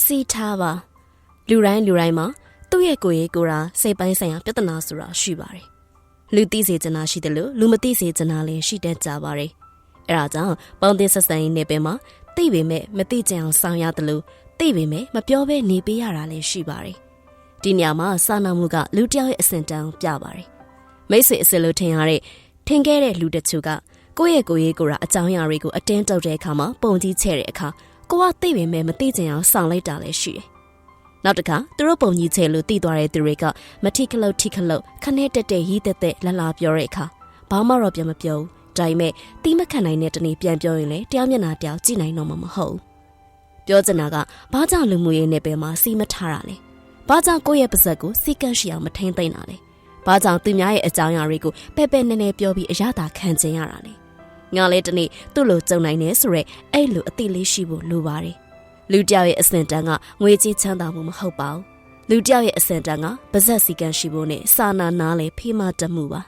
စီထားပါလူတိုင်းမှာသူ့ရဲ့ကိုယ်ရေးကိုယ်ရာစိတ်ပိုင်းဆိုင်ရာပြဿနာဆိုတာရှိပါတယ်လူသိစေချင်တာရှိတယ်လို့လူမသိစေချင်တာလည်းရှိတတ်ကြပါတယ်အဲဒါကြောင့်ပေါင်းသင်းဆက်ဆံရေးနယ်ပယ်မှာသိပေမဲ့မသိကြအောင်ဆောင်ရတယ်လို့သိပေမဲ့မပြောဘဲနေပေးရတာလည်းရှိပါတယ်ဒီညမှာစာနာမှုကလူတယောက်ရဲ့အစင်တန်းပြပါတယ်မိတ်ဆွေအစလို့ထင်ခဲ့တဲ့လူတချို့ကကိုယ့်ရဲ့ကိုယ်ရေးကိုယ်ရာအကြောင်းအရာတွေကိုအတင်းတုပ်တဲ့အခါမှာပုံကြီးချဲ့တဲ့အခါကိုကသိပေမဲ့မသိကြအောင်ဆောင်လိုက်တာလည်းရှိတယ်နောက်တစ်ခါသူတို့ပုံကြီးချဲလို့တည်သွားတဲ့သူတွေကမထိခလုတ်ခနဲ့တက်ရီးတက်လာပြောတဲ့အခါဘာမှတော့ပြန်မပြောဘူးဒါပေမဲ့တီးမခံနိုင်တဲ့တနေ့ပြန်ပြောရင်လည်းတရားမျက်နှာတရားကြည့်နိုင်တော့မှာမဟုတ်ဘူးပြောချင်တာကဘာကြောင့်လူမှုရေးနယ်ပယ်မှာစီးမထားတာလဲဘာကြောင့်ကိုယ့်ရဲ့ပါဇက်ကိုစီကန့်ရှိအောင်မထိန်သိမ့်တာလဲဘာကြောင့်သူများရဲ့အကြောင်းအရာတွေကိုပဲနဲပြောပြီးအရသာခံကျင်ရတာလဲငါလည်းတနေ့သူ့လိုကြုံနိုင်နေဆိုရက်အဲ့လိုအသိလေးရှိဖို့လိုပါတယ်လူတယောက်ရဲ့အစင်တန်းကငွေကြေးချမ်းသာမှုမဟုတ်ပါဘူးလူတယောက်ရဲ့အစင်တန်းကပါဇက်စီကံရှိဖို့နဲ့စာနာနာလေဖိမတတ်မှုပါ